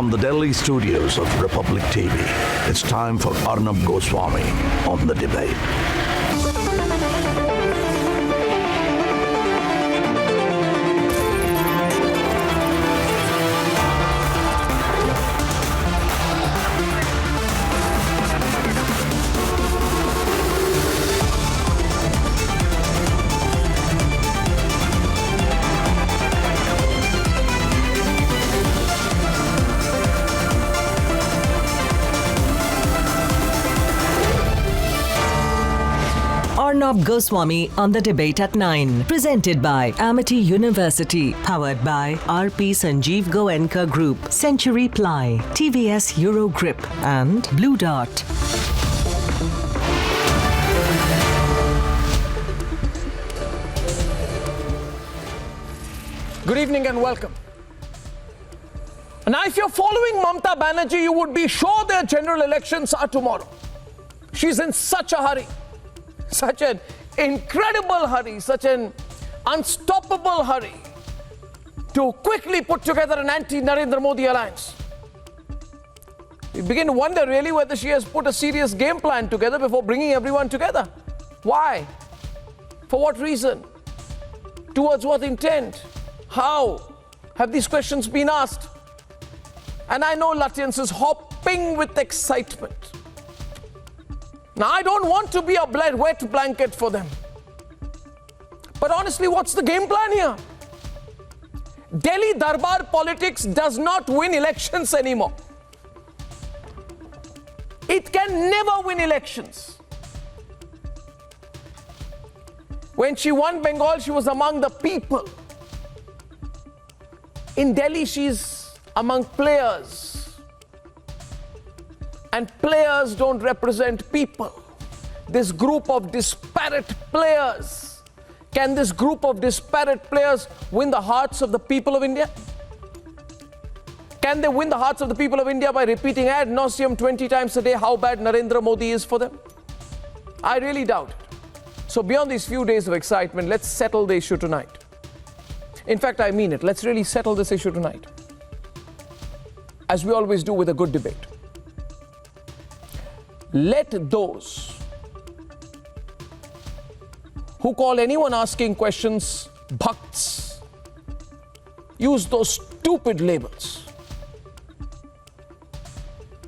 From the Delhi studios of Republic TV, it's time for Arnab Goswami on The Debate. Arnab Goswami on The Debate at 9. Presented by Amity University. Powered by RP Sanjeev Goenka Group, Century Ply, TVS Euro Grip and Blue Dot. Good evening and welcome. Now, if you're following Mamata Banerjee, you would be sure their general elections are tomorrow. She's in such a hurry, such an incredible hurry, such an unstoppable hurry to quickly put together an anti-Narendra Modi alliance. We begin to wonder really whether she has put a serious game plan together before bringing everyone together. Why? For what reason? Towards what intent? How? Have these questions been asked? And I know Lutyens is hopping with excitement. Now, I don't want to be a wet blanket for them. But honestly, what's the game plan here? Delhi Darbar politics does not win elections anymore. It can never win elections. When she won Bengal, she was among the people. In Delhi, she's among players. And players don't represent people. This group of disparate players, can this group of disparate players win the hearts of the people of India? Can they win the hearts of the people of India by repeating ad nauseum 20 times a day how bad Narendra Modi is for them? I really doubt it. So beyond these few days of excitement, let's settle the issue tonight. In fact, I mean it. Let's really settle this issue tonight, as we always do with a good debate. Let those who call anyone asking questions bhakts use those stupid labels.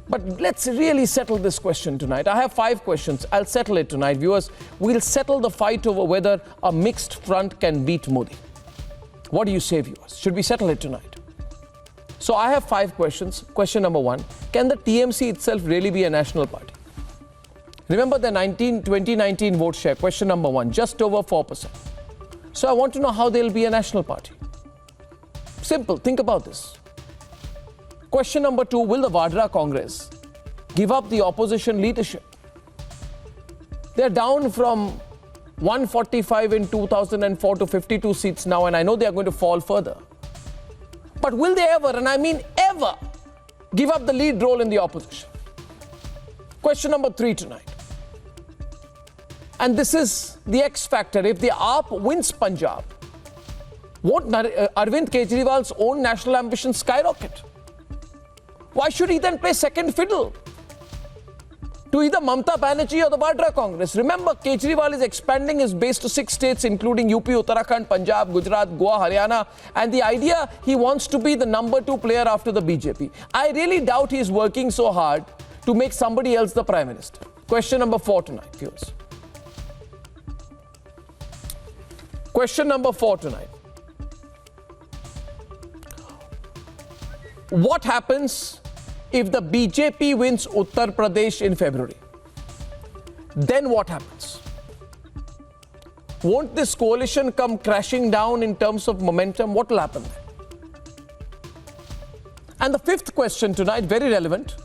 But let's really settle this question tonight. I have 5 questions. I'll settle it tonight. Viewers, we'll settle the fight over whether a mixed front can beat Modi. What do you say, viewers? Should we settle it tonight? So I have 5 questions. Question number 1, can the TMC itself really be a national party? Remember the 2019 vote share, question number 1, just over 4%. So I want to know how they'll be a national party. Simple, think about this. Question number 2, will the Vadra Congress give up the opposition leadership? They're down from 145 in 2004 to 52 seats now, and I know they are going to fall further. But will they ever, and I mean ever, give up the lead role in the opposition? Question number 3 tonight. And this is the X factor. If the AAP wins Punjab, won't Arvind Kejriwal's own national ambitions skyrocket? Why should he then play second fiddle to either Mamata Banerjee or the Vadra Congress? Remember, Kejriwal is expanding his base to 6 states, including UP, Uttarakhand, Punjab, Gujarat, Goa, Haryana. And the idea, he wants to be the number 2 player after the BJP. I really doubt he is working so hard to make somebody else the Prime Minister. Question number 4 tonight, viewers. Question number 4 tonight. What happens if the BJP wins Uttar Pradesh in February? Then what happens? Won't this coalition come crashing down in terms of momentum? What will happen then? And the 5th question tonight, very relevant.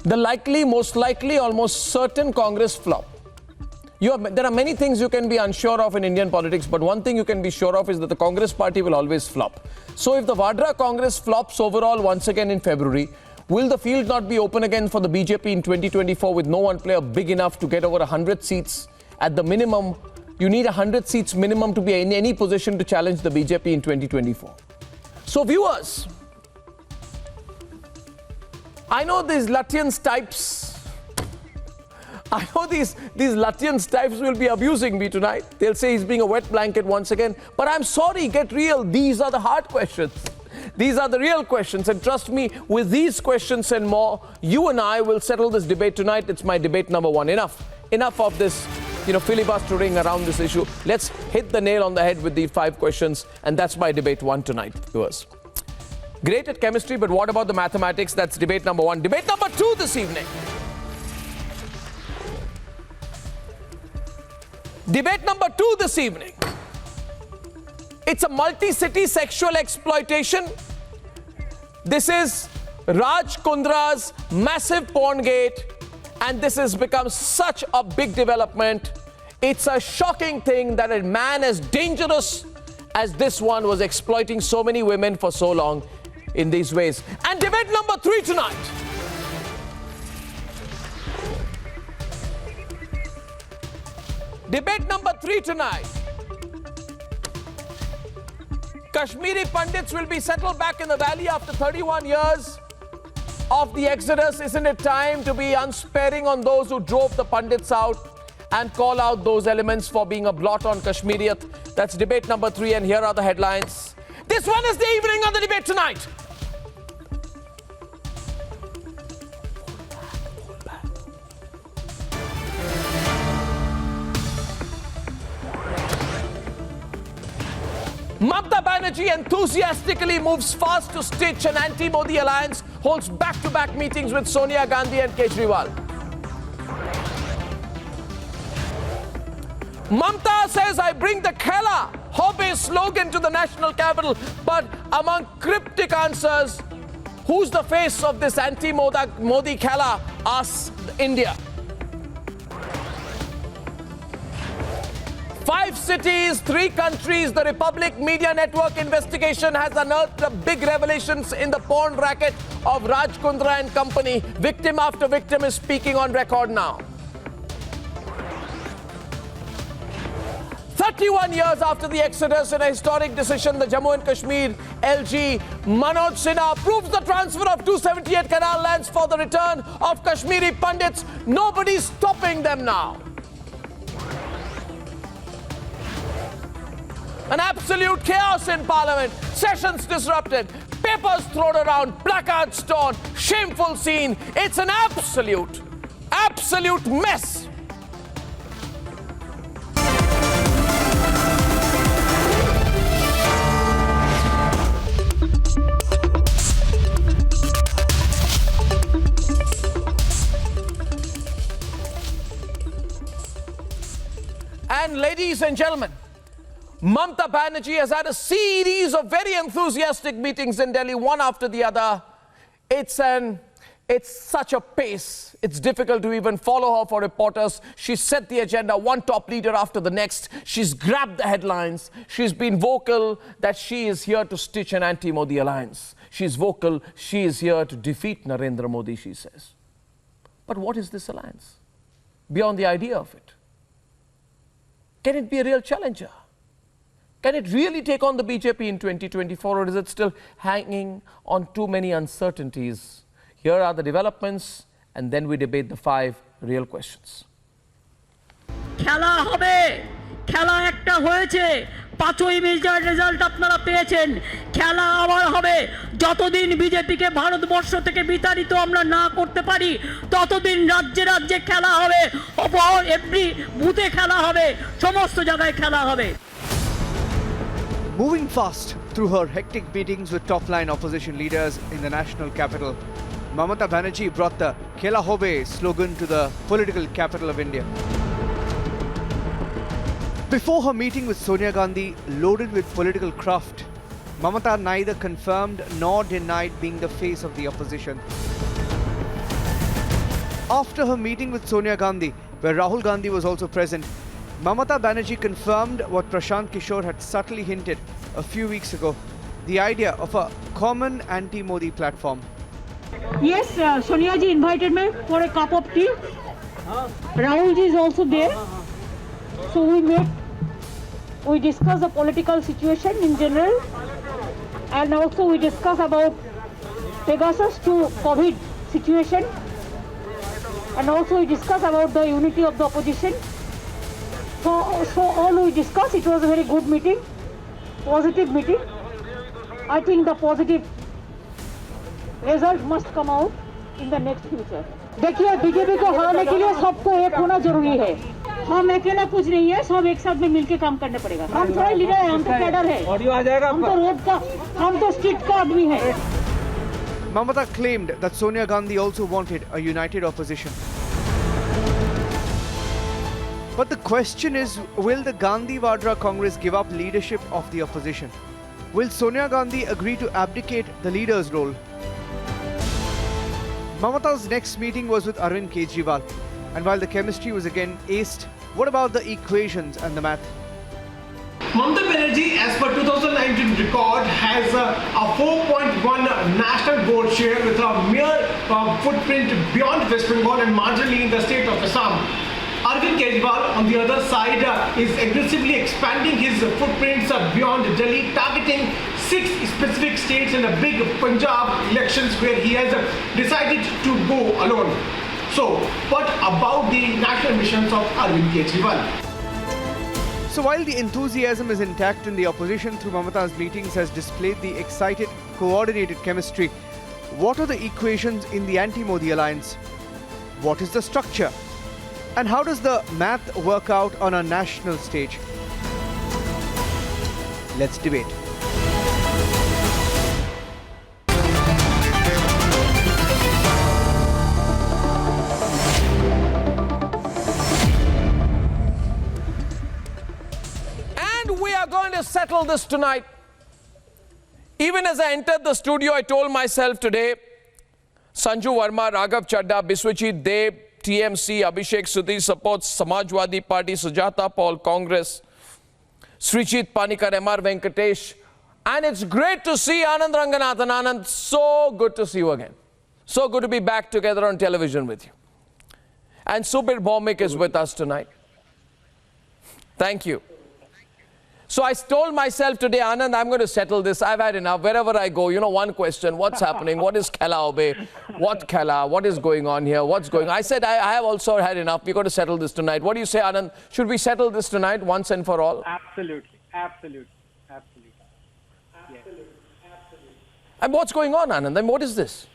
The likely, most likely, almost certain Congress flop. There are many things you can be unsure of in Indian politics, but one thing you can be sure of is that the Congress party will always flop. So if the Vadra Congress flops overall once again in February, will the field not be open again for the BJP in 2024 with no one player big enough to get over 100 seats? At the minimum, you need 100 seats minimum to be in any position to challenge the BJP in 2024. So viewers, I know these Lutyens types. I know these Lutyens types will be abusing me tonight. They'll say he's being a wet blanket once again. But I'm sorry, get real. These are the hard questions. These are the real questions. And trust me, with these questions and more, you and I will settle this debate tonight. It's my debate number one. Enough of this, filibustering around this issue. Let's hit the nail on the head with these 5 questions. And that's my debate one tonight, viewers. Great at chemistry, but what about the mathematics? That's debate number 1. Debate number 2 this evening. Debate number 2 this evening. It's a multi-city sexual exploitation. This is Raj Kundra's massive porn gate, and this has become such a big development. It's a shocking thing that a man as dangerous as this one was exploiting so many women for so long in these ways. And debate number 3 tonight. Debate number 3 tonight. Kashmiri Pandits will be settled back in the valley after 31 years of the exodus. Isn't it time to be unsparing on those who drove the Pandits out and call out those elements for being a blot on Kashmiriyat? That's debate number 3, and here are the headlines. This one is the evening of the debate tonight. Mamata Banerjee enthusiastically moves fast to stitch an anti-Modi alliance, holds back-to-back meetings with Sonia Gandhi and Kejriwal. Mamata says, I bring the Khela Hobe slogan to the national capital, but among cryptic answers, who's the face of this anti-Modi Khela, asks India. 5 cities, 3 countries, the Republic Media Network investigation has unearthed the big revelations in the porn racket of Raj Kundra and company. Victim after victim is speaking on record now. 31 years after the exodus, in a historic decision, the Jammu and Kashmir LG Manoj Sinha approves the transfer of 278 canal lands for the return of Kashmiri Pandits. Nobody's stopping them now. An absolute chaos in Parliament, sessions disrupted, papers thrown around, placards torn, shameful scene. It's an absolute mess. And ladies and gentlemen, Mamata Banerjee has had a series of very enthusiastic meetings in Delhi, one after the other. It's such a pace. It's difficult to even follow her for reporters. She's set the agenda, one top leader after the next. She's grabbed the headlines. She's been vocal that she is here to stitch an anti-Modi alliance. She's vocal she is here to defeat Narendra Modi, she says. But what is this alliance? Beyond the idea of it. Can it be a real challenger? Can it really take on the BJP in 2024, or is it still hanging on too many uncertainties? Here are the developments, and then we debate the 5 real questions. খেলা হবে খেলা একটা হয়েছে 5ই মের result আপনারা পেয়েছেন খেলা আবার হবে যতদিন বিজেপিকে ভারতবর্ষ থেকে বিতাড়িত আমরা না করতে পারি ততদিন রাজ্যে রাজ্যে খেলা হবে এভরি বুথে খেলা হবে সমস্ত জায়গায় খেলা হবে Moving fast through her hectic meetings with top-line opposition leaders in the national capital, Mamata Banerjee brought the Khela Hobe slogan to the political capital of India. Before her meeting with Sonia Gandhi, loaded with political craft, Mamata neither confirmed nor denied being the face of the opposition. After her meeting with Sonia Gandhi, where Rahul Gandhi was also present, Mamata Banerjee confirmed what Prashant Kishore had subtly hinted a few weeks ago, the idea of a common anti-Modi platform. Yes, Sonia ji invited me for a cup of tea. Rahul ji is also there. So we met, we discussed the political situation in general, and also we discussed about Pegasus to COVID situation, and also we discussed about the unity of the opposition. So all we discussed, it was a very good meeting, positive meeting. I think the positive result must come out in the next future. देखिए BJP को हराने के लिए सबको एक होना जरूरी है. हम अकेला कुछ नहीं है, सब एक साथ में मिलकर काम करना पड़ेगा. हम थोड़ा लीडर है, हम तो कैडर है. ऑडियो आ जाएगा. हम तो रोड का, हम तो स्ट्रीट का आदमी है. Mamata claimed that Sonia Gandhi also wanted a united opposition. But the question is, will the Gandhi Vadra Congress give up leadership of the opposition? Will Sonia Gandhi agree to abdicate the leader's role? Mamata's next meeting was with Arvind Kejriwal, and while the chemistry was again aced, what about the equations and the math? Mamata Banerjee, as per 2019 record, has a 4.1 national vote share with a mere footprint beyond West Bengal and marginally in the state of Assam. Arvind Kejriwal, on the other side, is aggressively expanding his footprints beyond Delhi, targeting 6 specific states in the big Punjab elections where he has decided to go alone. So, what about the national missions of Arvind Kejriwal? So while the enthusiasm is intact in the opposition through Mamata's meetings has displayed the excited, coordinated chemistry, what are the equations in the anti-Modi alliance? What is the structure? And how does the math work out on a national stage? Let's debate. And we are going to settle this tonight. Even as I entered the studio, I told myself today, Sanju Verma, Raghav Chadda, Biswajit Deb, TMC, Abhishek Sudhir supports Samajwadi Party, Sujata Paul, Congress, Srijit Panikar, MR Venkatesh. And it's great to see Anand Ranganathan. Anand, so good to see you again. So good to be back together on television with you. And Subir Bhaumik is with us tonight. Thank you. So I told myself today, Anand, I'm going to settle this. I've had enough. Wherever I go, one question, what's happening? What is Khela Obe? What Khela? What is going on here? What's going on? I said, I have also had enough. We're going to settle this tonight. What do you say, Anand? Should we settle this tonight once and for all? Absolutely. Absolutely. Absolutely. Yes. And what's going on, Anand? And what is this?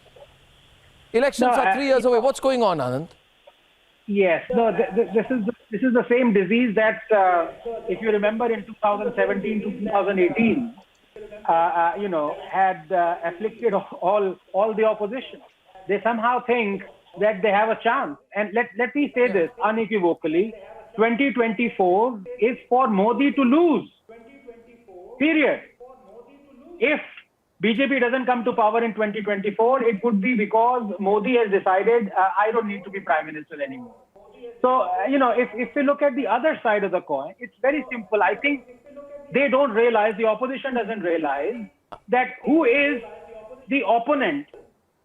Elections are 3 years away. What's going on, Anand? Yes. No, this is the same disease that, if you remember, in 2017 to 2018, had afflicted all the opposition. They somehow think that they have a chance. And let me say this unequivocally: 2024 is for Modi to lose. Period. If BJP doesn't come to power in 2024, it would be because Modi has decided, I don't need to be prime minister anymore. So, if we look at the other side of the coin, it's very simple. I think they don't realize, the opposition doesn't realize that who is the opponent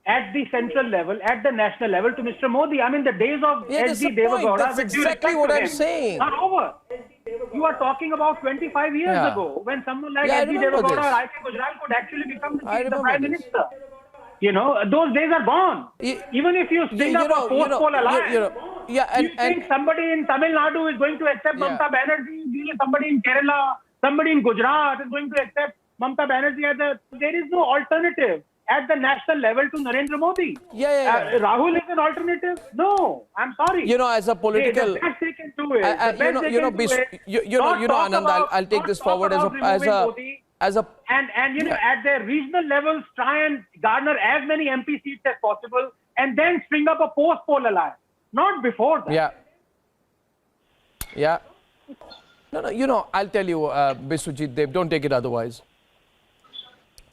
at the central level, at the national level to Mr. Modi. I mean, the days of S.D. Devagowda, that's exactly what I'm saying, are over. You are talking about 25 years ago, when someone like S.D. Devagowda or I.K. Gujral could actually become the prime minister. Those days are gone. Even if you string up a post-poll alliance, you think somebody in Tamil Nadu is going to accept Mamata Banerjee, somebody in Kerala, somebody in Gujarat is going to accept Mamata Banerjee there is no alternative at the national level to Narendra Modi. Rahul is an alternative? No, I'm sorry. As a political... The best they can do is... Anand, I'll take this forward as a... And at their regional levels, try and garner as many MP seats as possible and then string up a post-poll alliance. Not before that. Yeah. No, I'll tell you, Biswajit Deb, don't take it otherwise.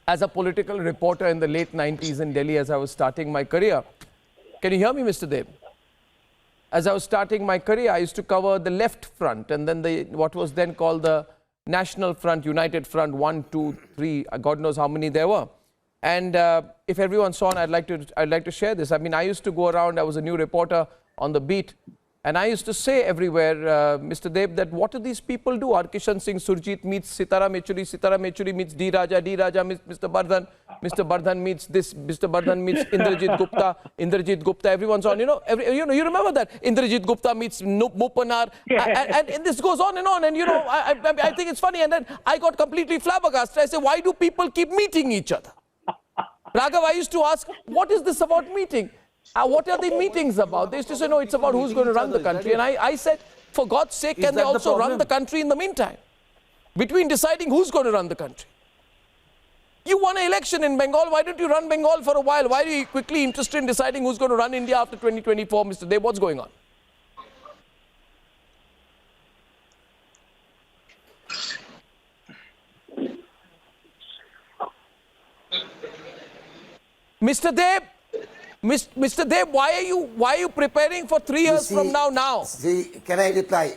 As a political reporter in the late 90s in Delhi, as I was starting my career, can you hear me, Mr. Deb? As I was starting my career, I used to cover the left front and then what was then called the National Front, United Front, 1, 2, 3, God knows how many there were. And if everyone saw, and I'd like to share this. I mean, I used to go around, I was a new reporter on the beat, And I used to say everywhere, Mr. Deb, that what do these people do? Arkishan Singh Surjit meets Sitaram Yechuri meets D. Raja meets Mr. Bardhan meets this, Mr. Bardhan meets Indrajit Gupta, everyone's on, you remember that? Indrajit Gupta meets Mupanar, and this goes on, and I think it's funny, and then I got completely flabbergasted. I said, why do people keep meeting each other? Raghav, I used to ask, what is this about meeting? What are the meetings about? They used to say, no, it's about who's going to run the country. And I said, for God's sake, can they also run the country in the meantime? Between deciding who's going to run the country. You won an election in Bengal. Why don't you run Bengal for a while? Why are you quickly interested in deciding who's going to run India after 2024, Mr. Deb? What's going on? Mr. Deb, why are you preparing for 3 years from now? See, can I reply?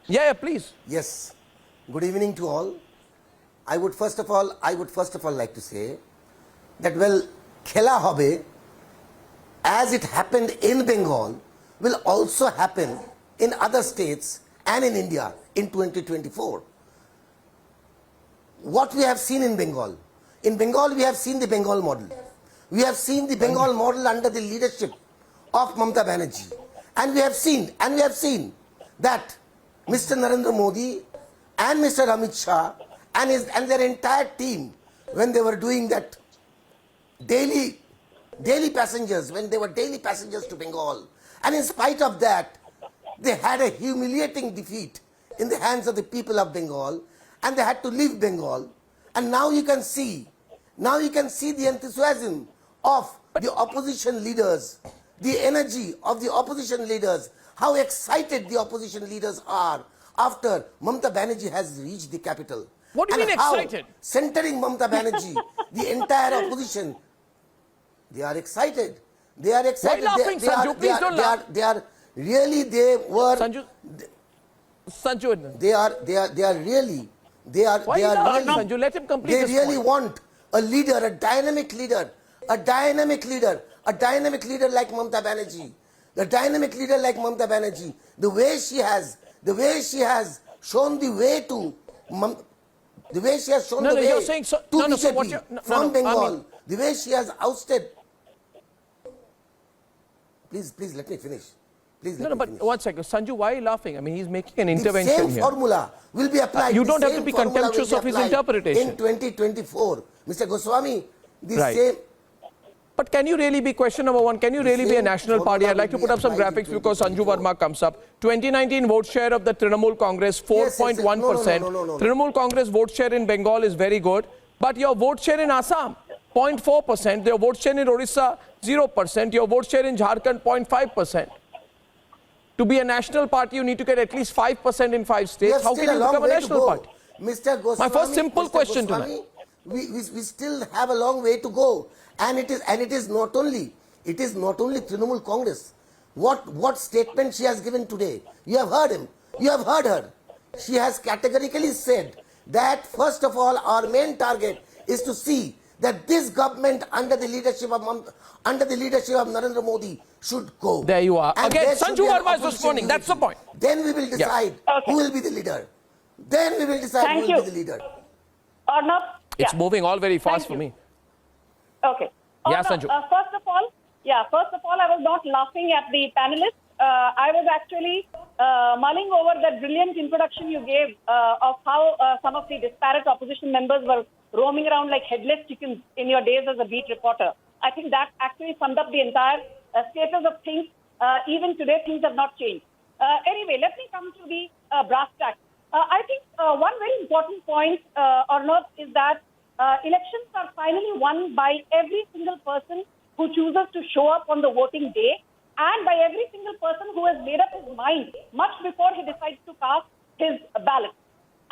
Yeah, please. Yes. Good evening to all. I would first of all like to say that, well, Khela Hobe, as it happened in Bengal, will also happen in other states and in India in 2024. What we have seen in Bengal we have seen the Bengal model. We have seen the Bengal model under the leadership of Mamata Banerjee. And we have seen that Mr. Narendra Modi and Mr. Amit Shah and their entire team, when they were doing that daily passengers, when they were daily passengers to Bengal, and in spite of that, they had a humiliating defeat in the hands of the people of Bengal, and they had to leave Bengal. And now you can see the enthusiasm of the opposition leaders, the energy of the opposition leaders, how excited the opposition leaders are after Mamata Banerjee has reached the capital. What do you mean excited? Centering Mamata Banerjee, the entire opposition, they are excited. They are excited. Why laughing, Sanju? Please don't laugh. They are really, they were. Sanju. They are really. Why are you laughing, Sanju? Let him complete They this really point. want a leader, a dynamic leader like Mamata Banerjee. The dynamic leader like Mamata Banerjee. The way she has shown the way to you're saying so, to BJP so what from Bengal. The way she has ousted. Please let me finish. But 1 second. Sanju, why are you laughing? I mean, he's making an intervention here. The here. same formula will be applied. You don't have to be contemptuous of his interpretation. In 2024, Mr. Goswami, same. But can you really be, question number one, can you really be a national party? I'd like to put up some graphics because Sanju Verma comes up. 2019 vote share of the Trinamool Congress, 4.1%. No. Trinamool Congress vote share in Bengal is very good. But your vote share in Assam, 0.4%. Your vote share in Orissa, 0%. Your vote share in Jharkhand, 0.5%. To be a national party, you need to get at least 5% in 5 states. How can you become a national party? Mr. Goswami, my first simple question tonight. We still have a long way to go. And it is not only Trinamool Congress. What statement she has given today? You have heard him. You have heard her. She has categorically said that first of all, our main target is to see that this government under the leadership of Narendra Modi should go. There you are. And again, Sanju Verma is responding. That's the point. Then we will decide who will be the leader. Arnab? It's moving all very fast for me. Okay. Yeah, Arnab, Sanju. First of all, I was not laughing at the panelists. I was actually mulling over that brilliant introduction you gave of how some of the disparate opposition members were roaming around like headless chickens in your days as a beat reporter. I think that actually summed up the entire status of things. Even today, things have not changed. Anyway, let me come to the brass tacks. I think one very important point, Arnab, is that elections are finally won by every single person who chooses to show up on the voting day and by every single person who has made up his mind much before he decides to cast his ballot.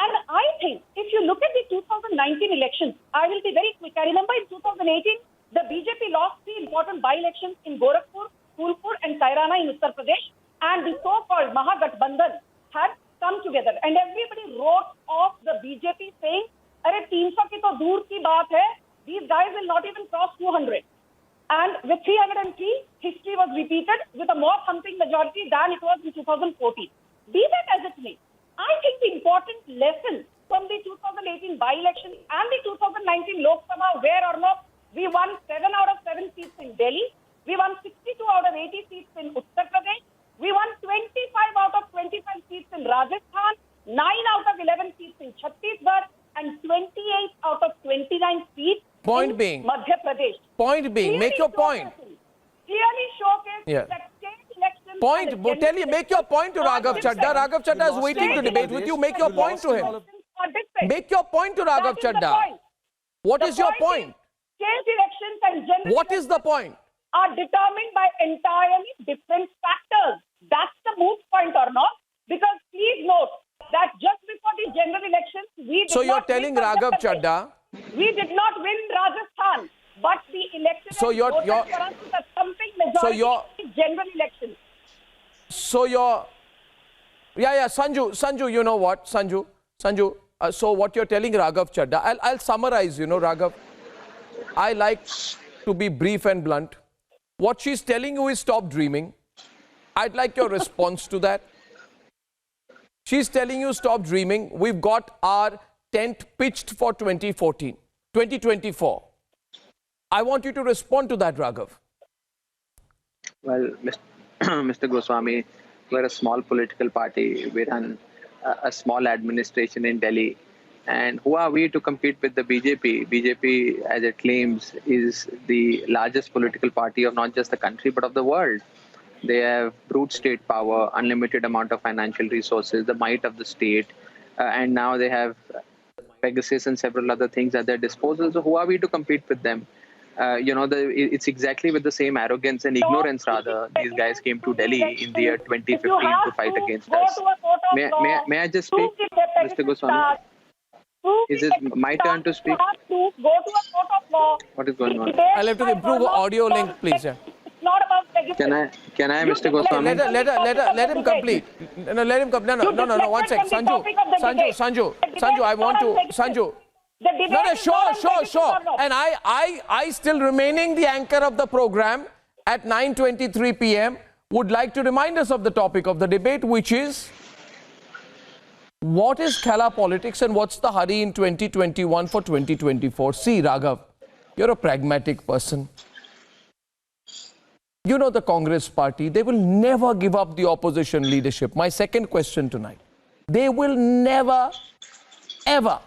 And I think if you look at the 2019 elections, I will be very quick. I remember in 2018, the BJP lost 3 important by-elections in Gorakhpur, Phulpur and Kairana in Uttar Pradesh, and the so-called Mahagathbandhan had come together. And everybody wrote off the BJP saying, "Arey 300 ki to dur ki baat hai, these guys will not even cross 200. And with 303, history was repeated with a more thumping majority than it was in 2014. Be that as it may, I think the important lesson from the 2018 by-election and the 2019 Lok Sabha, where or not we won 7 out of 7 seats in Delhi, we won 62 out of 80 seats in Uttar Pradesh, we won 25 out of 25 seats in Rajasthan, 9 out of 11 seats in Chhattisgarh, and 28 out of 29 seats Point in being. Madhya Pradesh. Point being, make your point. Clearly showcase Yeah. that state elections... Point, and the tell you, make your point to Raghav Chadda. Raghav Chadda is waiting to debate with you. Make your point to him. Make your point to Raghav Chadda. What is your point? State elections and general What is the point? are determined by entirely different factors. That's the moot point or not? Because please note that just before the general elections, we did So you're not win telling Madhya Raghav Pradesh. Chadda. We did not win Rajasthan, but the election So you're- voted for us with a thumping majority you're- in the general elections. So you're, yeah, Sanju, you know what, Sanju, so what you're telling Raghav Chadda, I'll summarize, Raghav. I like to be brief and blunt. What she's telling you is stop dreaming. I'd like your response to that. She's telling you stop dreaming. We've got our tent pitched for 2024. I want you to respond to that, Raghav. Well, Mr. Goswami, we're a small political party. We run a small administration in Delhi. And who are we to compete with the BJP? BJP, as it claims, is the largest political party of not just the country, but of the world. They have brute state power, unlimited amount of financial resources, the might of the state, and now they have Pegasus and several other things at their disposal. So who are we to compete with them? It's exactly with the same arrogance and ignorance, rather, these guys came to Delhi in the year 2015 to fight against us. May I just speak, Mr. Goswami? Is it my turn to speak? What is going on? I'll have to improve audio link, please. Yeah. Can I, Mr. Goswami? Let him complete. No, let him complete. No, 1 sec. Sanju, I want to, Sanju. No, sure. And I still remaining the anchor of the program at 9:23 p.m. would like to remind us of the topic of the debate, which is what is Khela politics and what's the hurry in 2021 for 2024? See, Raghav, you're a pragmatic person. You know the Congress party, they will never give up the opposition leadership. My second question tonight, they will never, ever,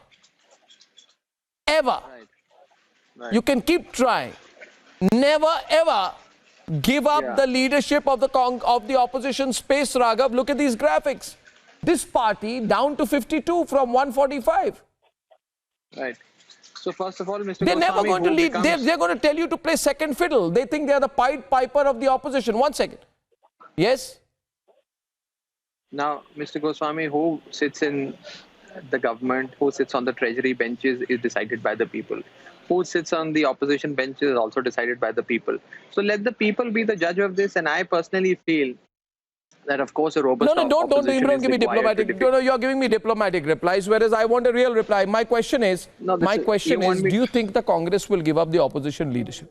you can keep trying, never ever give up the leadership of the opposition space, Raghav. Look at these graphics. This party down to 52 from 145. Right. So first of all, Mr. They're never Goswami, going to lead. They're going to tell you to play second fiddle. They think they're the Pied Piper of the opposition. 1 second. Yes? Now, Mr. Goswami, who sits in the government, who sits on the treasury benches is decided by the people. Who sits on the opposition benches is also decided by the people. So let the people be the judge of this. And I personally feel that, of course, a robust don't give me diplomatic. You're giving me diplomatic replies, whereas I want a real reply. My question is, do you think the Congress will give up the opposition leadership?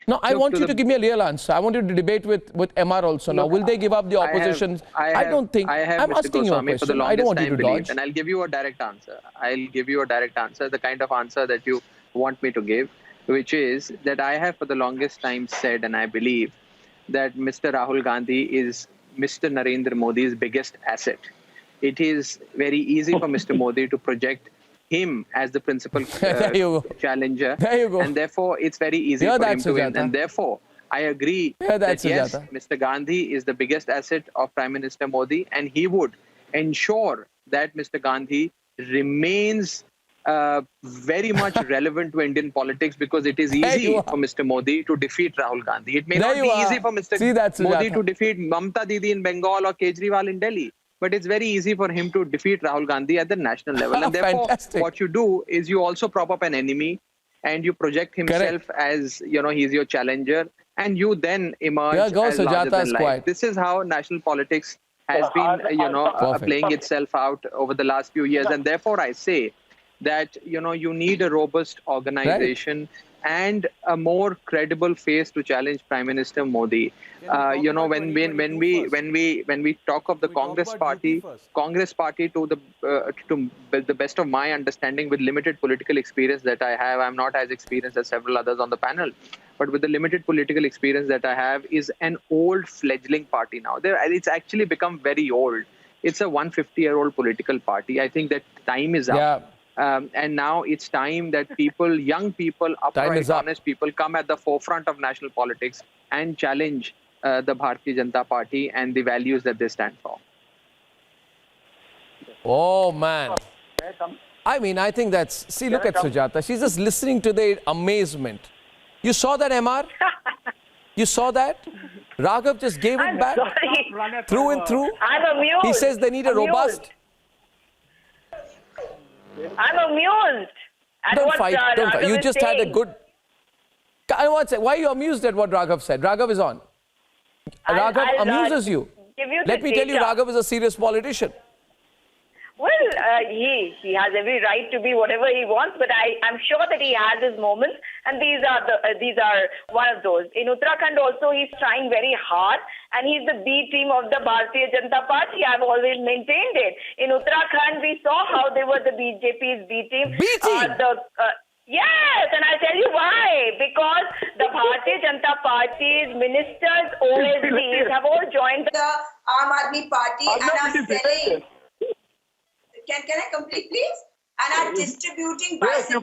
No, I want you to give me a real answer. I want you to debate with MR also. Now, will they give up the opposition? I don't think. I'm asking you a question. I don't want you to dodge. And I'll give you a direct answer. The kind of answer that you want me to give, which is that I have for the longest time said, and I believe, that Mr. Rahul Gandhi is Mr. Narendra Modi's biggest asset. It is very easy for Mr. Modi to project him as the principal challenger. There you go. And therefore, it's very easy for him to win. And therefore, I agree that yes, Mr. Gandhi is the biggest asset of Prime Minister Modi, and he would ensure that Mr. Gandhi remains very much relevant to Indian politics, because it is easy for Mr. Modi to defeat Rahul Gandhi. It may not be easy for Mr. Modi to defeat Mamta Didi in Bengal or Kejriwal in Delhi, but it's very easy for him to defeat Rahul Gandhi at the national level. And therefore, what you do is you also prop up an enemy and you project himself as, he's your challenger, and you then emerge as larger than life. This is how national politics has been, playing itself out over the last few years. And therefore, I say that, you need a robust organization and a more credible face to challenge Prime Minister Modi. You know, when we talk of the Congress Party to the best of my understanding, with limited political experience that I have, I'm not as experienced as several others on the panel, but with the limited political experience that I have, is an old fledgling party now. It's actually become very old. It's a 150-year-old political party. I think that time is up. Yeah. And now it's time that people, young people, upright, honest people, come at the forefront of national politics and challenge the Bharatiya Janata Party and the values that they stand for. Oh, man. I mean, I think that's... See, look at Sujata. She's just listening to the amazement. You saw that, MR? You saw that? Raghav just gave it back. Sorry. Through and through. I'm amused. He says they need a robust... I'm amused. Don't fight. Don't fight. You just had a good... I want to say, why are you amused at what Raghav said? Raghav is on. Raghav amuses you. Let me tell you, Raghav is a serious politician. Well, he has every right to be whatever he wants, but I'm sure that he has his moments, and these are one of those. In Uttarakhand also, he's trying very hard, and he's the B team of the Bharatiya Janata Party. I've always maintained it. In Uttarakhand, we saw how they were the BJP's B team. B team? Yes, and I'll tell you why. Because the Bharatiya Janata Party's ministers, OSDs, have all joined the Aam Aadmi Party and are selling... Can I complete, please? And are distributing bicycles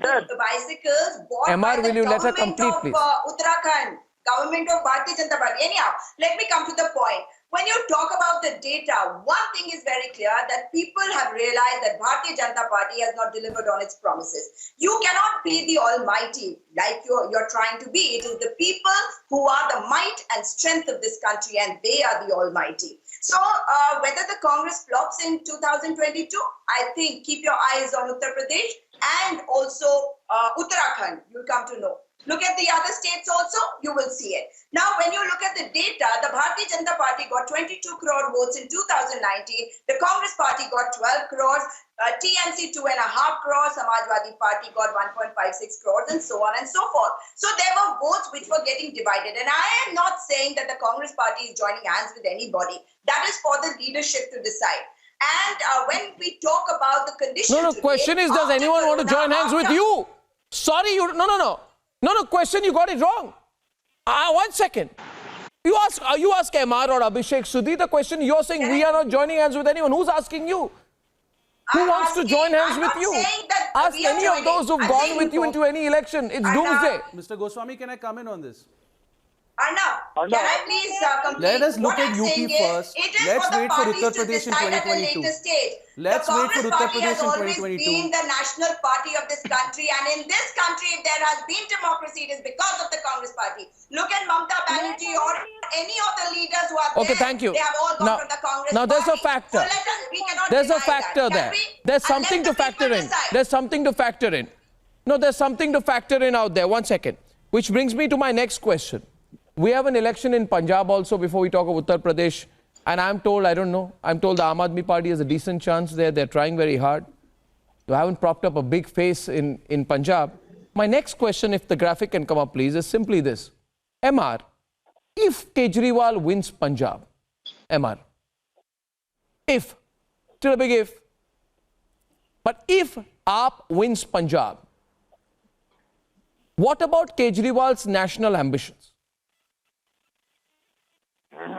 bought MR, by the will you let her government complete, of please? Uttarakhand, government of Bharatiya Janata Party. Anyhow, let me come to the point. When you talk about the data, one thing is very clear, that people have realized that Bharatiya Janata Party has not delivered on its promises. You cannot be the almighty like you're trying to be. It is the people who are the might and strength of this country, and they are the almighty. So whether the Congress flops in 2022, I think keep your eyes on Uttar Pradesh and also Uttarakhand. You'll come to know. Look at the other states also, you will see it. Now, when you look at the data, the Bharatiya Janata Party got 22 crore votes in 2019. The Congress Party got 12 crores, TMC 2.5 crores, Samajwadi Party got 1.56 crores, and so on and so forth. So there were votes which were getting divided. And I am not saying that the Congress Party is joining hands with anybody. That is for the leadership to decide. And when we talk about the conditions... No, question is, does anyone want to join hands with you? Sorry, you... No, question, you got it wrong. 1 second. You ask MR or Abhishek Sudhi the question, you're saying we are not joining hands with anyone. Who's asking you? Who wants to join hands with you? Ask any of those who've gone with you into any election. It's doomsday. Mr. Goswami, can I come in on this? Arnab, can I please complete? Let us look at UP first. Let's wait for Uttar Pradesh in 2022. Let's wait for Uttar Pradesh in 2022. Been the national party of this country, and in this country, if there has been democracy, it is because of the Congress Party. Look at Mamata Banerjee or any of the leaders who are there. Okay, thank you. They have all gone from the Congress Now, there's a Party. factor. So we cannot There's a deny factor that. there. There's something to And let the factor people in. decide. There's something to factor in. No, there's something to factor in out there. 1 second. Which brings me to my next question. We have an election in Punjab also before we talk of Uttar Pradesh. And I'm told, I don't know, I'm told the Aam Aadmi Party has a decent chance there. They're trying very hard. They haven't propped up a big face in Punjab. My next question, if the graphic can come up, please, is simply this. MR, if Kejriwal wins Punjab, MR, if, still a big if, but if AAP wins Punjab, what about Kejriwal's national ambitions?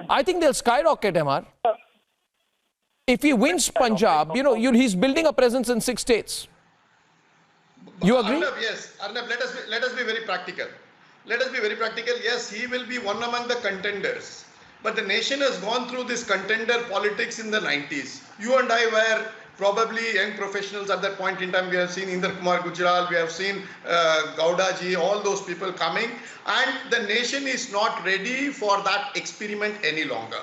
I think they'll skyrocket, MR. If he wins Punjab, you know, he's building a presence in 6 states. You agree? Arnab, yes. Arnab, let us be very practical. Let us be very practical. Yes, he will be one among the contenders. But the nation has gone through this contender politics in the 90s. You and I were probably young professionals at that point in time. We have seen Inder Kumar Gujral, we have seen Gowda ji, all those people coming. And the nation is not ready for that experiment any longer.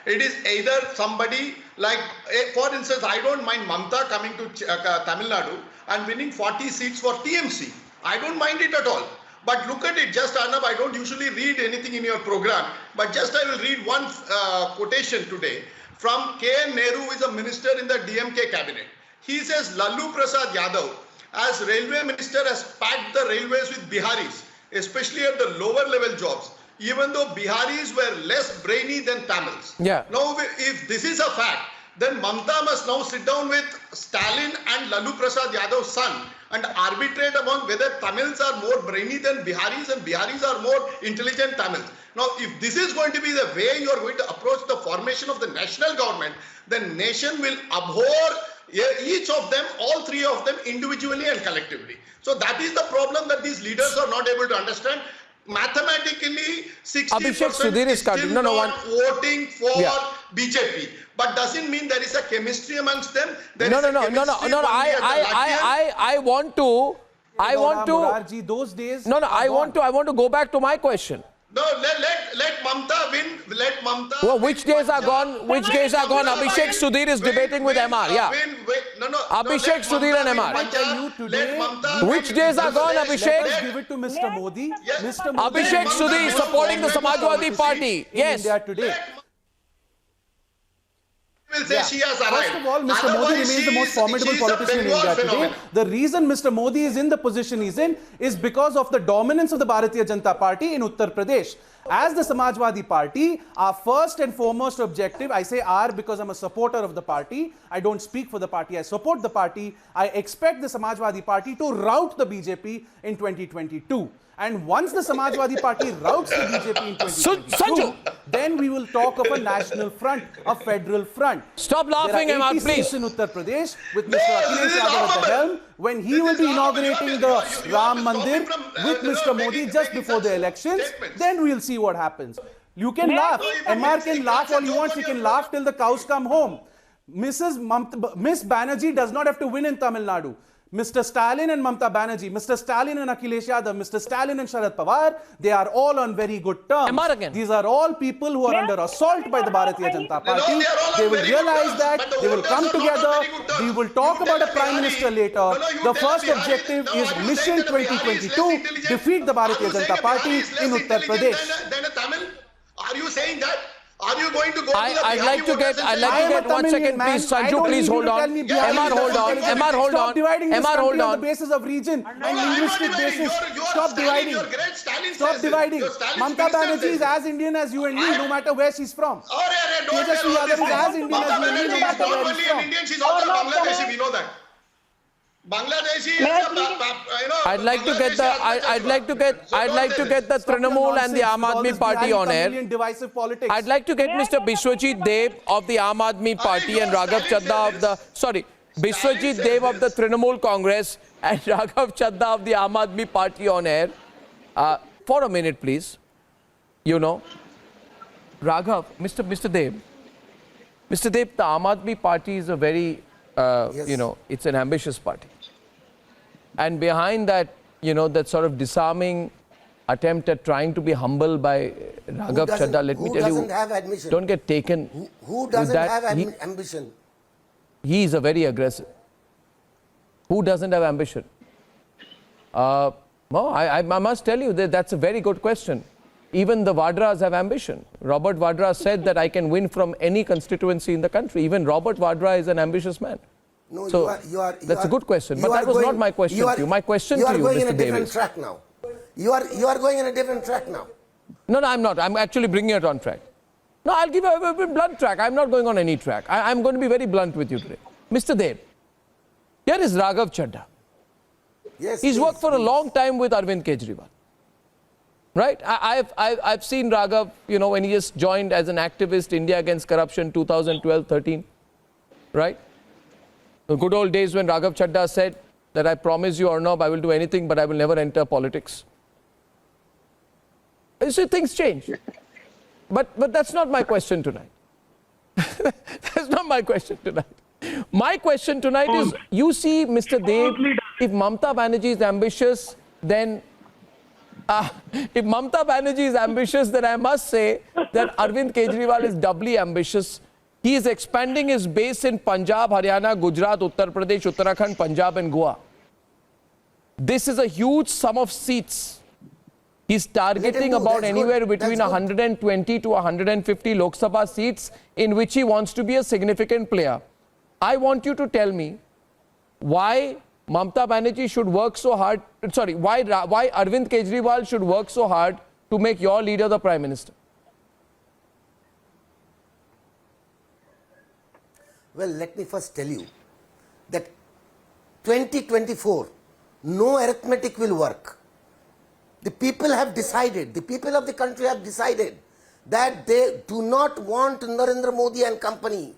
It is either somebody like, for instance, I don't mind Mamata coming to Tamil Nadu and winning 40 seats for TMC. I don't mind it at all. But look at it, just Arnab, I don't usually read anything in your program, but just I will read one quotation today from K.N. Nehru, who is a minister in the DMK cabinet. He says, Lalu Prasad Yadav, as railway minister, has packed the railways with Biharis. especially at the lower level jobs, even though Biharis were less brainy than Tamils. Yeah. Now, if this is a fact, then Mamta must now sit down with Stalin and Lalu Prasad Yadav's son and arbitrate among whether Tamils are more brainy than Biharis and Biharis are more intelligent Tamils. Now, if this is going to be the way you are going to approach the formation of the national government, then nation will abhor each of them, all three of them individually and collectively. So that is the problem that these leaders are not able to understand. Mathematically, 60% is still not voting for BJP. But doesn't mean there is a chemistry amongst them. There is a chemistry I want to. Murarji, those days. I want to go back to my question. No, let Mamta win. Let Mamta. Well, which days are gone? Which days are gone? Abhishek Sudhir is debating with MR. Yeah. Abhishek Sudhir and MR. I tell you today. Which days are gone, Abhishek? Let's give it to Mr. Modi. Mr. Modi Abhishek Sudhir is supporting the Samajwadi Party. Yes. India today. Will say she has arrived. First of all, Mr. Modi remains the most formidable politician in India today. The reason Mr. Modi is in the position he's in is because of the dominance of the Bharatiya Janata Party in Uttar Pradesh. As the Samajwadi Party, our first and foremost objective, I say our because I'm a supporter of the party. I don't speak for the party, I support the party. I expect the Samajwadi Party to rout the BJP in 2022. And once the Samajwadi Party routs the BJP in 2022, then we will talk of a national front, a federal front. Stop laughing, Emma, please. In Uttar Pradesh, with Mr. Akhilesh Yadav at the helm, when he will be inaugurating the Ram Mandir with Mr. Modi just before the elections, then we'll see what happens. You can laugh. MR can laugh all you want. She can laugh till the cows come home. Miss Banerjee does not have to win in Tamil Nadu. Mr. Stalin and Mamta Banerjee, Mr. Stalin and Akhilesh Yadav, Mr. Stalin and Sharad Pawar, they are all on very good terms. These are all people who are under assault by the Bharatiya Janata Party. They will realize that, they will come together, we will talk about a Prime Minister later. The first objective is Mission 2022, defeat the Bharatiya Janata Party in Uttar Pradesh. Are you saying that? Are you going to go I'd like to get 1 second, please. Sanju, please hold on. MR, hold on. MR, hold on. Stop dividing this MR, country hold on on. the basis of region and linguistic basis. Stop dividing. Stop dividing. Mamta Banerjee is as Indian as you and me, no matter where she's from. Tejasvi Yadav is as Indian as you and me, no matter where he's from. She's also Bangladeshi, we know that. Bangladeshi, I'd like to get the Trinamool and the Aam Aadmi Party on air. I'd like to get Mr. Biswajit Dev of the Aam Aadmi Party and Raghav Chadda of the Biswajit Dev of the Trinamool Congress and Raghav Chadda of the Aam Aadmi Party on air. For a minute, please. You know, Raghav, Mr. Dev, the Aam Aadmi Party is a very you know, it's an ambitious party. And behind that, you know, that sort of disarming attempt at trying to be humble by Raghav Chadda, let me tell you, have admission? don't get taken. Who doesn't have ambition? He is a very aggressive. Who doesn't have ambition? No, I must tell you that that's a very good question. Even the Vadras have ambition. Robert Vadra said that I can win from any constituency in the country. Even Robert Vadra is an ambitious man. No, so that's a good question. But that was not my question to you. My question to you, Mr. Davis. Track now. You are going in a different track now. No, I'm not. I'm actually bringing it on track. No, I'll give a blunt track. I'm not going on any track. I'm going to be very blunt with you today. Mr. Dev, here is Raghav Chadda. Yes, he's worked for a long time with Arvind Kejriwal. Right? I've seen Raghav, you know, when he just joined as an activist, India Against Corruption, 2012-13. Right? The good old days when Raghav Chadda said that I promise you, Arnab, I will do anything, but I will never enter politics. You see, things change. But that's not my question tonight. That's not my question tonight. My question tonight is, you see, Mr. Dev, if Mamta Banerjee is ambitious, then if Mamta Banerjee is ambitious, then I must say that Arvind Kejriwal is doubly ambitious. He is expanding his base in Punjab, Haryana, Gujarat, Uttar Pradesh, Uttarakhand, Punjab and Goa. This is a huge sum of seats. He's targeting about anywhere between 120 to 150 Lok Sabha seats in which he wants to be a significant player. I want you to tell me why Mamta Banerjee should work so hard why Arvind Kejriwal should work so hard to make your leader the Prime Minister? Well, let me first tell you that 2024, no arithmetic will work. The people have decided, the people of the country have decided that they do not want Narendra Modi and company.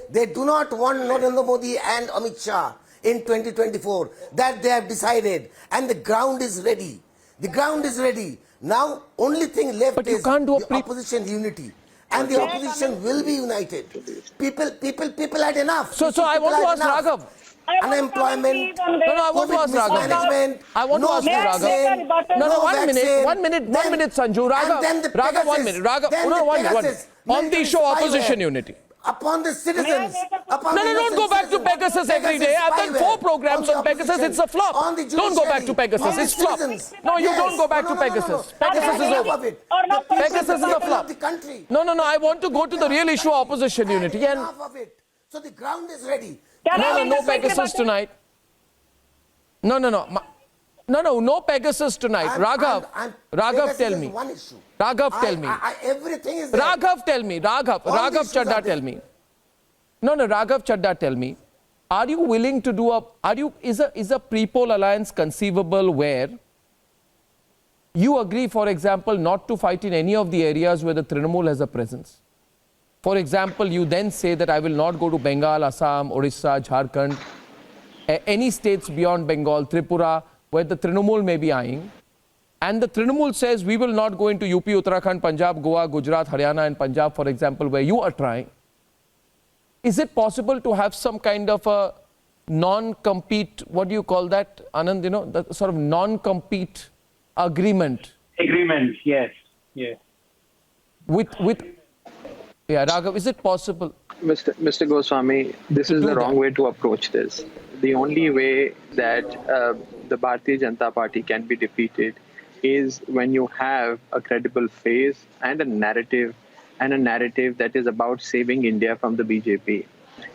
They do not want Narendra Modi and Amit Shah in 2024. That they have decided, and the ground is ready. The ground is ready. Now, only thing left is the opposition unity. And the opposition will be united. People had enough. So I want to ask Raghav. Unemployment, I want to ask Raghav. I want to ask Raghav. No, 1 minute, Sanju. Raghav, 1 minute. Raghav, one minute. On the issue of opposition unity. Upon the citizens. Don't go back to Pegasus every day. I've done 4 programs on Pegasus. It's a flop. Don't go back to Pegasus. It's flop. No, you don't go back to Pegasus. Pegasus is over. Pegasus is a flop. No. I want to go to the real issue of opposition unity. So the ground is ready. No Pegasus tonight. No Pegasus tonight. Raghav, tell me. Raghav, tell me. Everything is there. Raghav, tell me. Raghav Chadha, tell me. Raghav Chadha, tell me. Are you willing to do is a pre-poll alliance conceivable where you agree, for example, not to fight in any of the areas where the Trinamool has a presence? For example, you then say that I will not go to Bengal, Assam, Orissa, Jharkhand, any states beyond Bengal, Tripura, where the Trinamool may be eyeing. And the Trinamool says we will not go into UP, Uttarakhand, Punjab, Goa, Gujarat, Haryana and Punjab, for example, where you are trying. Is it possible to have some kind of a non-compete, what do you call that, Anand, the sort of non-compete agreement? Agreement, yes. Raghav, is it possible? Mr. Goswami, this is the wrong way to approach this. The only way that the Bharatiya Janata Party can be defeated is when you have a credible face and a narrative that is about saving India from the BJP.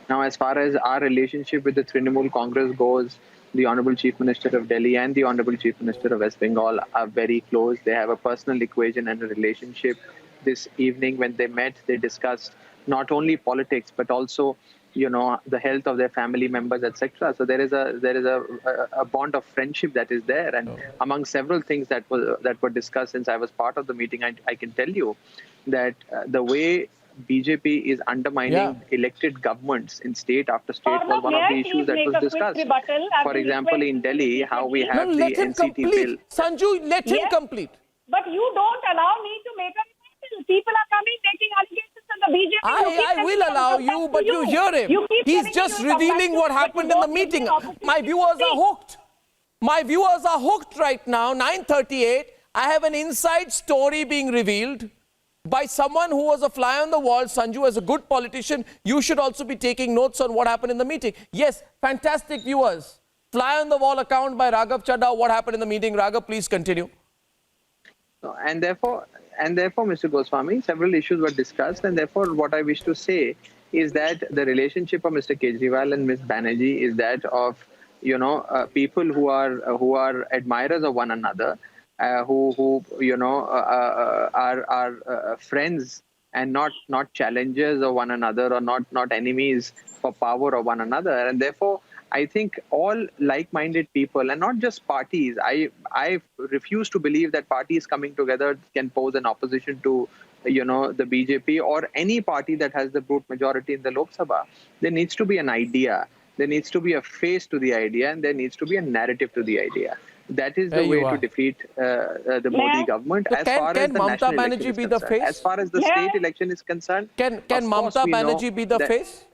Now, as far as our relationship with the Trinamool Congress goes, the Honorable Chief Minister of Delhi and the Honorable Chief Minister of West Bengal are very close. They have a personal equation and a relationship. This evening when they met, they discussed not only politics, but also, the health of their family members, etc. So there is a bond of friendship that is there. And among several things that were discussed since I was part of the meeting, I can tell you that the way BJP is undermining elected governments in state after state was one of the issues that was discussed. For example, in Delhi, how we have the NCT bill. Sanju, let him complete. But you don't allow me to make a rebuttal. People are coming making allegations on the BJP. I will allow you, but you hear him. He's just revealing what happened in the meeting. My viewers are hooked. My viewers are hooked right now. 9:38. I have an inside story being revealed by someone who was a fly on the wall. Sanju, as a good politician, you should also be taking notes on what happened in the meeting. Yes, fantastic viewers. Fly on the wall account by Raghav Chadha. What happened in the meeting? Raghav, please continue. And therefore, Mr. Goswami, several issues were discussed. And therefore, what I wish to say is that the relationship of Mr. Kejriwal and Ms. Banerjee is that of, people who are admirers of one another, who are friends and not challengers of one another, or not enemies for power of one another. And therefore, I think all like-minded people, and not just parties, I refuse to believe that parties coming together can pose an opposition to, the BJP or any party that has the brute majority in the Lok Sabha. There needs to be an idea. There needs to be a face to the idea, and there needs to be a narrative to the idea. That is the way to defeat the Modi government. So can Mamata Banerjee be the face? As far as the state election is concerned, can Mamata Banerjee be the face?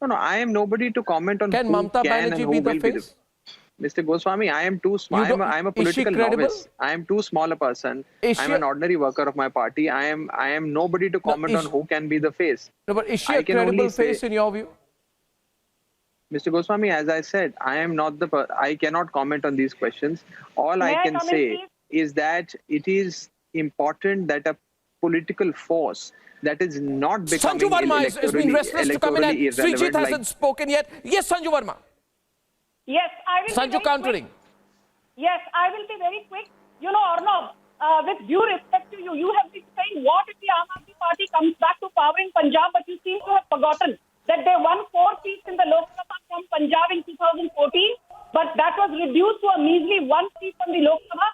No, I am nobody to comment on who Mamata can and who will be the... Mr. Goswami, I am too small. I am a political novice. I am too small a person. I am an ordinary worker of my party. I am nobody to comment on who can be the face. No, but is she a credible face in your view? Mr. Goswami, as I said, I am not I cannot comment on these questions. All I can say is that it is important that a political force that is not becoming Sanju Verma has been restless to come in, and Srijit hasn't spoken yet. Yes, Sanju Verma. Yes, I will. Sanju countering. Yes, I will be very quick. You know, Arnab, with due respect to you, you have been saying what if the Aam Aadmi Party comes back to power in Punjab, but you seem to have forgotten that they won 4 seats in the Lok Sabha from Punjab in 2014, but that was reduced to a measly 1 seat from the Lok Sabha.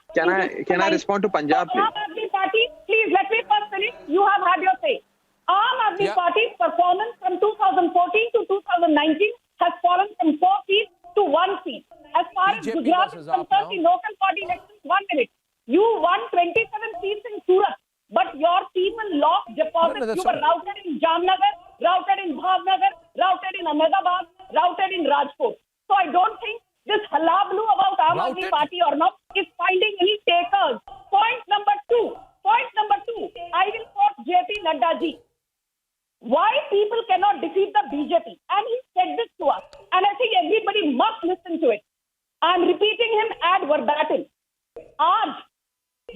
Can I respond to Punjab, please? Aam Aadmi Party, please let me first finish. You have had your say. Aam Aadmi Party's performance from 2014 to 2019 has fallen from 4 seats to 1 seat. As far as Gujarat is concerned, the local body elections, 1 minute. You won 27 seats in Surat, but your people lost deposits. You were routed in Jamnagar, routed in Bhavnagar, routed in Ahmedabad, routed in Rajkot. So I don't think this halablu about Aam Aadmi Party or not is finding any takers. Point number two, I will quote JP Nadda ji. Why people cannot defeat the BJP? And he said this to us. And I think everybody must listen to it. I'm repeating him ad verbatim. आज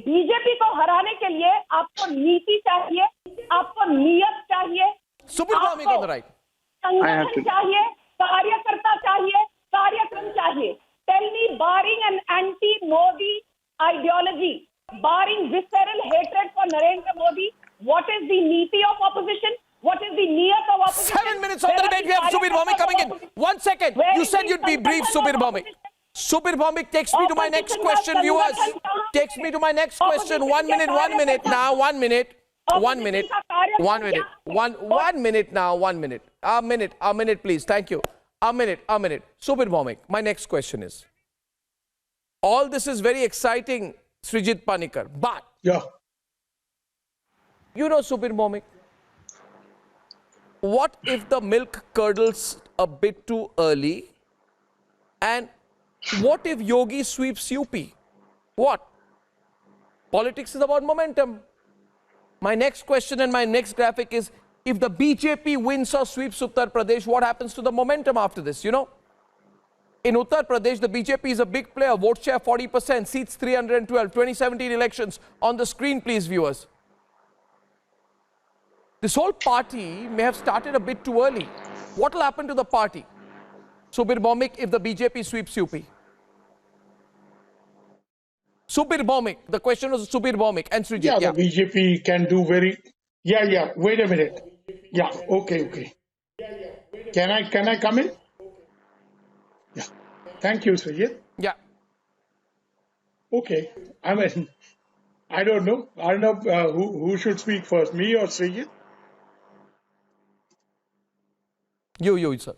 BJP को हराने के लिए आपको नीति चाहिए, आपको नियत चाहिए, संगठन चाहिए, कार्यकर्ता चाहिए, कार्यक्रम चाहिए. Tell me, barring an anti-Modi ideology, barring visceral hatred for Narendra Modi, what is the niti of opposition? What is the niyat of opposition? 7 minutes on the debate. We have Subir Bhawmik coming in. 1 second. You said you'd be brief, Subir Bhawmik. Subir Bhawmik takes me to my next question, viewers. Takes me to my next question. 1 minute now. 1 minute. 1 minute. 1 minute. 1 minute now. 1 minute. A minute, please. Thank you. A minute. Subir Bhawmik, my next question is, all this is very exciting, Srijit Panikkar, but you know, Subir Bhawmik, what if the milk curdles a bit too early? And what if Yogi sweeps UP? What? Politics is about momentum. My next question and my next graphic is, if the BJP wins or sweeps Uttar Pradesh, what happens to the momentum after this? You know, in Uttar Pradesh, the BJP is a big player. Vote share 40%, seats 312, 2017 elections. On the screen, please, viewers. This whole party may have started a bit too early. What will happen to the party, Subir Bhawmik, if the BJP sweeps UP? Subir Bhawmik. The question was Subir Bhawmik and Srijit. The BJP can do very... Wait a minute. Okay. Can I come in? Yeah. Thank you, Srijit. Yeah. Okay. I mean, I don't know. Arnab, who should speak first, me or Srijit? You, sir.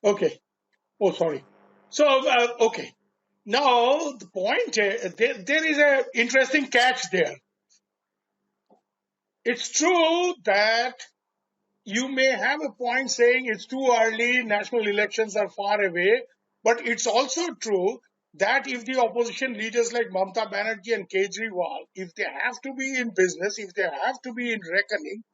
Okay. Oh, sorry. So, okay. Now, the point, there is an interesting catch there. It's true that you may have a point saying it's too early, national elections are far away, but it's also true that if the opposition leaders like Mamata Banerjee and Kejriwal, if they have to be in business, if they have to be in reckoning,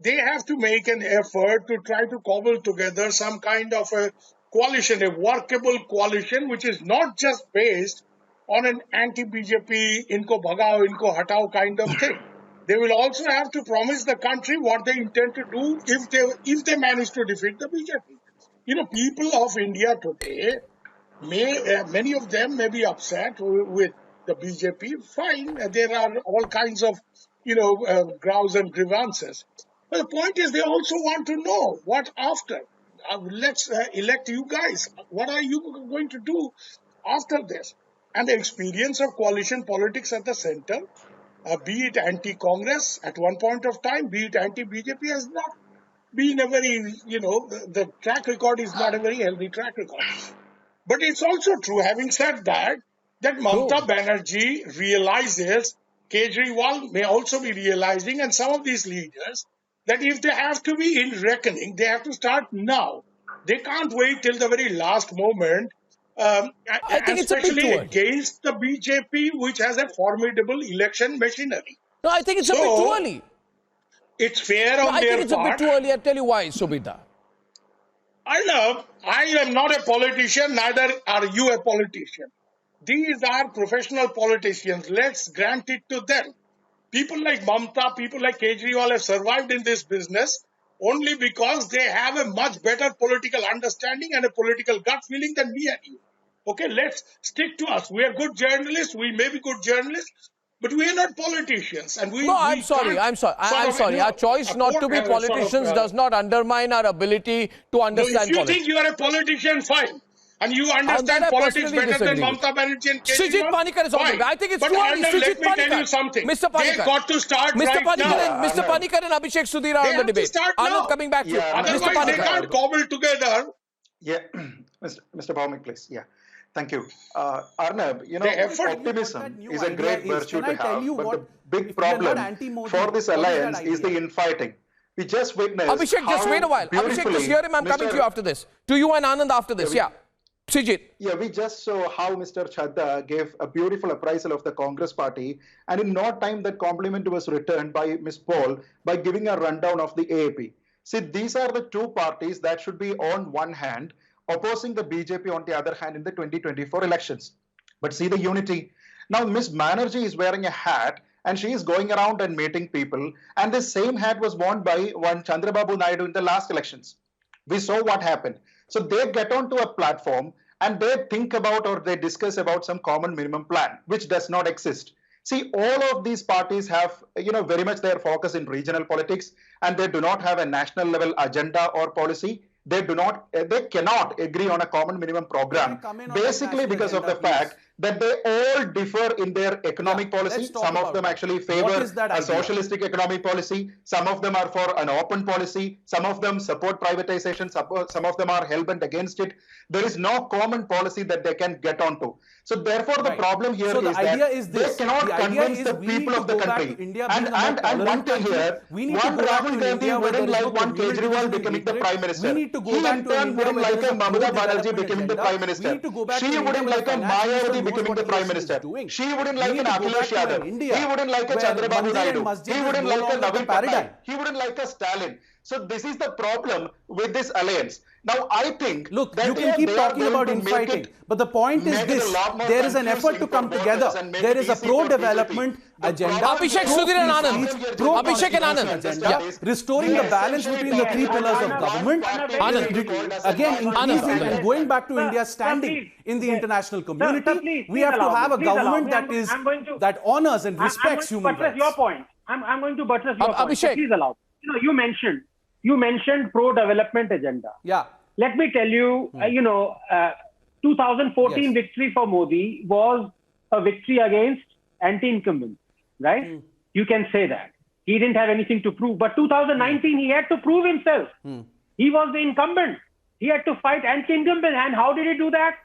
they have to make an effort to try to cobble together some kind of a coalition, a workable coalition, which is not just based on an anti-BJP, inko bhagao, inko hatao kind of thing. They will also have to promise the country what they intend to do if they manage to defeat the BJP. You know, people of India today, many of them may be upset with the BJP. Fine, there are all kinds of, grouse and grievances. But the point is, they also want to know what after. Let's elect you guys. What are you going to do after this? And the experience of coalition politics at the center, be it anti-Congress at one point of time, be it anti-BJP, has not been a very, the track record is not a very healthy track record. But it's also true, having said that Mamata Banerjee realizes, Kejriwal may also be realizing, and some of these leaders, that if they have to be in reckoning, they have to start now. They can't wait till the very last moment, I think especially against the BJP, which has a formidable election machinery. No, I think it's a bit too early. It's fair on their part. I think it's a bit too early. I'll tell you why, Subida. I am not a politician, neither are you a politician. These are professional politicians. Let's grant it to them. People like Mamata, people like Kejriwal have survived in this business only because they have a much better political understanding and a political gut feeling than me and you. Okay, let's stick to us. We are good journalists. We may be good journalists, but we are not politicians. And we. No, we I'm sorry. can't I'm sorry. sort I'm of, sorry. you know, Our choice not to be afford a politicians does not undermine our ability to No, understand if you politics. think you are a politician, fine. And you that understand I politics personally better than disagree with. Mamata Banerjee and Srijit Kejriwal, Panikkar is on fine. it. I think it's But too early. Arnab, Srijit let me tell you Panikkar. something. Mr. Panikkar. They got to start Mr. right Panikkar, now. Mr. Panikkar and Abhishek Sudhir are They on the have to debate. start Arnab, now. coming back to you. Mr. Otherwise, they Panikkar. can't cobble together. Yeah, Mr. Bhaumik, please. Yeah, thank you. Arnab, you know, The effort- optimism is a great virtue Can I to tell have, you but what, the big if we are not problem anti-Modi, for this what is that alliance is the idea? infighting. We just witnessed Abhishek, just how wait a while. Abhishek, just beautifully hear him. I'm coming to you after this. To you and Anand after this. Yeah. Srijit. Yeah, we just saw how Mr. Chadda gave a beautiful appraisal of the Congress party, and in no time that compliment was returned by Ms. Paul by giving a rundown of the AAP. See, these are the two parties that should be on one hand, opposing the BJP on the other hand in the 2024 elections. But see the unity. Now, Ms. Banerjee is wearing a hat and she is going around and meeting people, and this same hat was worn by one Chandrababu Naidu in the last elections. We saw what happened. So they get onto a platform and they think about or they discuss about some common minimum plan, which does not exist. See, all of these parties have, very much their focus in regional politics, and they do not have a national level agenda or policy. They cannot agree on a common minimum program, basically because of the fact that they all differ in their economic policy. Some of them actually favor a socialistic economic policy. Some of them are for an open policy. Some of them support privatization. Some of them are hell-bent against it. There is no common policy that they can get onto. So therefore, the problem here is that they cannot convince the people of the country. And one thing here, one Rahul Gandhi wouldn't like one Kejriwal becoming the Prime Minister. He in turn wouldn't like a Mamata Banerjee becoming the Prime Minister. She wouldn't like a Mayawati becoming the Prime Minister. She wouldn't like an Akhilesh Yadav. He wouldn't like a Chandrababu Naidu. He wouldn't like a Navin Patnaik. He wouldn't like a Stalin. So this is the problem with this alliance. Now I think look, that you can keep talking about infighting, but the point is this: there is an effort to come together. There is a pro-development agenda. Abhishek, Sudhir and Anand. Abhishek and Anand. Agenda, restoring the balance between the three pillars of government. Again, increasing and going back to India's standing in the international community. We have to have a government that honors and respects human rights. I'm going to buttress your point. Abhishek. Please allow. You mentioned pro-development agenda. Yeah. Let me tell you, 2014 victory for Modi was a victory against anti-incumbents, right? You can say that. He didn't have anything to prove. But 2019, he had to prove himself. He was the incumbent. He had to fight anti-incumbents. And how did he do that?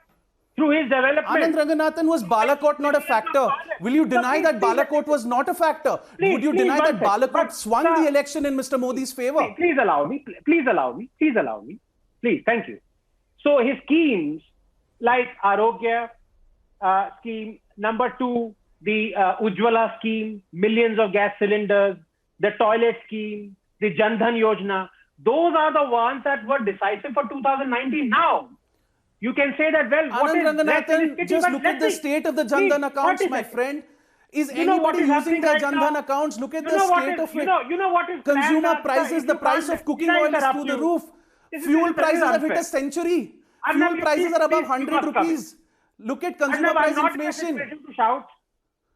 Through his development. Anand Ranganathan, was Balakot not a factor? Will you deny that Balakot was not a factor? Would you deny that Balakot swung the election in Mr. Modi's favor? Please allow me. Please allow me. Please allow me. Please, thank you. So his schemes like Arogya scheme, number 2, the Ujjwala scheme, millions of gas cylinders, the toilet scheme, the Jan Dhan Yojana, those are the ones that were decisive for 2019. Now, you can say that, well, what Anand is Ranganathan, just look at the state of the Jan Dhan accounts, my friend. Is anybody using their Jan Dhan accounts? Look at the state of it. You know what is Consumer prices, the price of cooking oil is through the roof. Fuel prices have hit a century. Fuel prices are above 100 rupees. Look at consumer price inflation.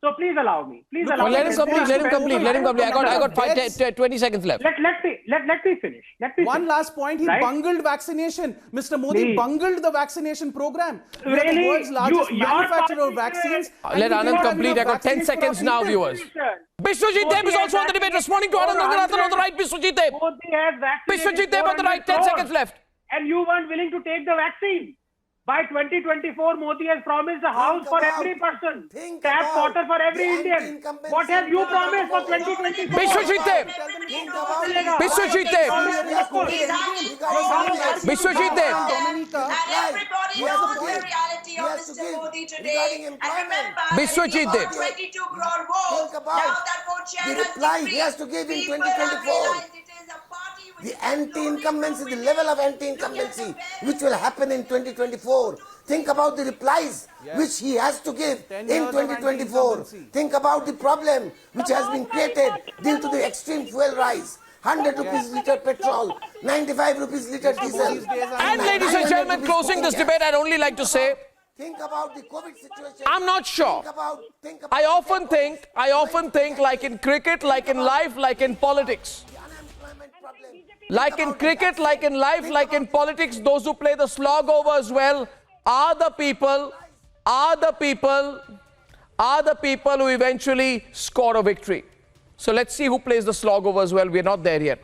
So please allow me. Please allow Well, me. let him complete. I got 20 seconds left. Let me finish. One last point. He bungled vaccination. Mr. Modi bungled the vaccination program. We are the world's largest manufacturer of vaccines. Let Anand complete. I got 10 seconds now, viewers. Biswajit Deb is also on the debate, responding to Anand Ranganathan on the right. Biswajit Deb. Biswajit Deb on the right. 10 seconds left. And you weren't willing to take the vaccine. By 2024, Modi has promised a house for every person, tap water for every Indian. What have you promised for 2024? Biswajit Deb. Biswajit Deb. Biswajit Deb. Everybody knows the reality of Mr. Modi today. And remember, Biswajit Deb. 22 crore votes. Now that vote share The reply he has to give in 2024. The anti-incumbency, the level of anti-incumbency which will happen in 2024. Think about the replies which he has to give in 2024. Think about the problem which has been created due to the extreme fuel rise. 100 rupees litre petrol, 95 rupees litre diesel. And ladies and gentlemen, closing this debate, I'd only like to say Think about the COVID situation. I'm not sure. Think about I often think like in cricket, like in life, like in politics. Like in cricket, like in life, like in politics, those who play the slog over as well are the people who eventually score a victory. So let's see who plays the slog over as well. We're not there yet.